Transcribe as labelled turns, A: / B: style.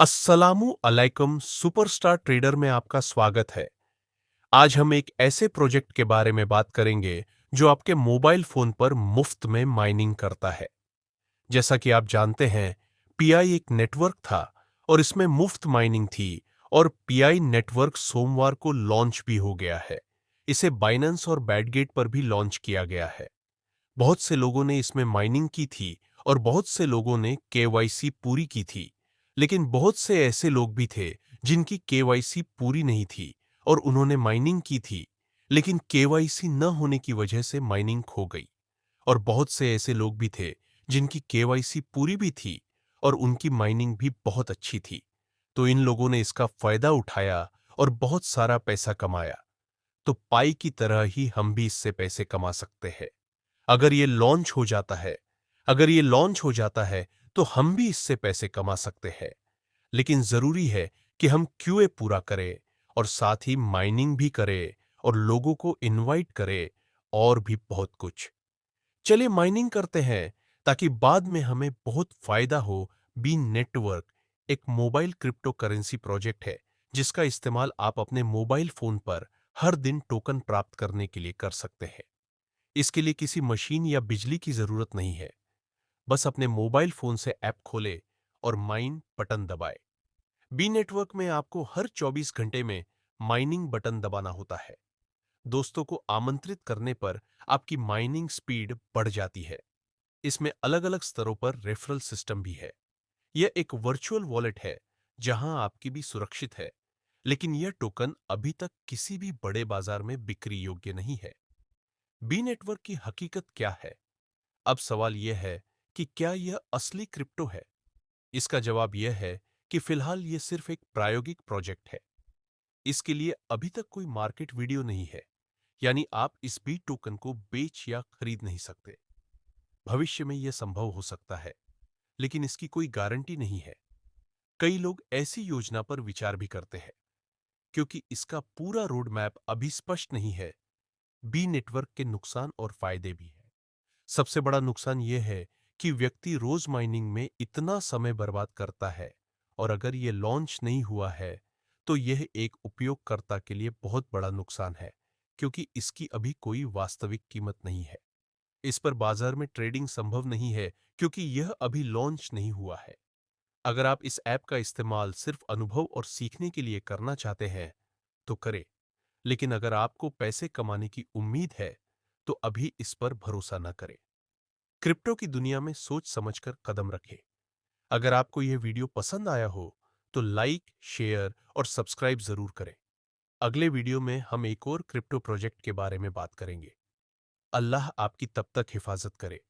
A: अस्सलामु अलैकुम superstar trader में आपका स्वागत है। आज हम एक ऐसे प्रोजेक्ट के बारे में बात करेंगे जो आपके मोबाइल फोन पर मुफ्त में माइनिंग करता है। जैसा कि आप जानते हैं, पीआई एक नेटवर्क था और इसमें मुफ्त माइनिंग थी और पीआई नेटवर्क सोमवार को लॉन्च भी हो गया है। इसे बाइनेंस और बैटगेट पर भी लॉन्च किया गया है। बहुत से लोगों ने इसमें माइनिंग की थी और बहुत से लोगों ने केवाईसी पूरी की थी। लेकिन बहुत से ऐसे लोग भी थे जिनकी केवाईसी पूरी नहीं थी और उन्होंने माइनिंग की थी, लेकिन केवाईसी न होने की वजह से माइनिंग खो गई। और बहुत से ऐसे लोग भी थे जिनकी केवाईसी पूरी भी थी और उनकी माइनिंग भी बहुत अच्छी थी। तो इन लोगों ने इसका फायदा उठाया और बहुत सारा पैसा कमाया। तो पाई की तरह ही हम भी इससे पैसे कमा सकते हैं। अगर ये लॉन्च हो जाता है अगर ये लॉन्च हो जाता है तो हम भी इससे पैसे कमा सकते हैं। लेकिन जरूरी है कि हम क्यूए पूरा करें और साथ ही माइनिंग भी करें और लोगों को इनवाइट करें और भी बहुत कुछ। चलिए माइनिंग करते हैं ताकि बाद में हमें बहुत फायदा हो। बी नेटवर्क एक मोबाइल क्रिप्टो करेंसी प्रोजेक्ट है जिसका इस्तेमाल आप अपने मोबाइल फोन पर हर दिन टोकन प्राप्त करने के लिए कर सकते हैं। इसके लिए किसी मशीन या बिजली की जरूरत नहीं है। बस अपने मोबाइल फोन से ऐप खोले और माइन बटन दबाए। बी नेटवर्क में आपको हर 24 घंटे में माइनिंग बटन दबाना होता है। दोस्तों को आमंत्रित करने पर आपकी माइनिंग स्पीड बढ़ जाती है। इसमें अलग अलग स्तरों पर रेफरल सिस्टम भी है। यह एक वर्चुअल वॉलेट है जहां आपकी भी सुरक्षित है, लेकिन यह टोकन अभी तक किसी भी बड़े बाजार में बिक्री योग्य नहीं है। बी नेटवर्क की हकीकत क्या है? अब सवाल यह है कि क्या यह असली क्रिप्टो है? इसका जवाब यह है कि फिलहाल यह सिर्फ एक प्रायोगिक प्रोजेक्ट है। इसके लिए अभी तक कोई मार्केट वीडियो नहीं है, यानी आप इस बी टोकन को बेच या खरीद नहीं सकते। भविष्य में यह संभव हो सकता है, लेकिन इसकी कोई गारंटी नहीं है। कई लोग ऐसी योजना पर विचार भी करते हैं। क्योंकि इसका पूरा रोड मैप अभी स्पष्ट नहीं है, बी नेटवर्क के नुकसान और फायदे भी हैं। सबसे बड़ा नुकसान यह है कि व्यक्ति रोज माइनिंग में इतना समय बर्बाद करता है और अगर यह लॉन्च नहीं हुआ है तो यह एक उपयोगकर्ता के लिए बहुत बड़ा नुकसान है, क्योंकि इसकी अभी कोई वास्तविक कीमत नहीं है। इस पर बाजार में ट्रेडिंग संभव नहीं है क्योंकि यह अभी लॉन्च नहीं हुआ है। अगर आप इस ऐप का इस्तेमाल सिर्फ अनुभव और सीखने के लिए करना चाहते हैं तो करें, लेकिन अगर आपको पैसे कमाने की उम्मीद है तो अभी इस पर भरोसा न करें। क्रिप्टो की दुनिया में सोच समझकर कदम रखें। अगर आपको यह वीडियो पसंद आया हो तो लाइक, शेयर और सब्सक्राइब जरूर करें। अगले वीडियो में हम एक और क्रिप्टो प्रोजेक्ट के बारे में बात करेंगे। अल्लाह आपकी तब तक हिफाजत करे।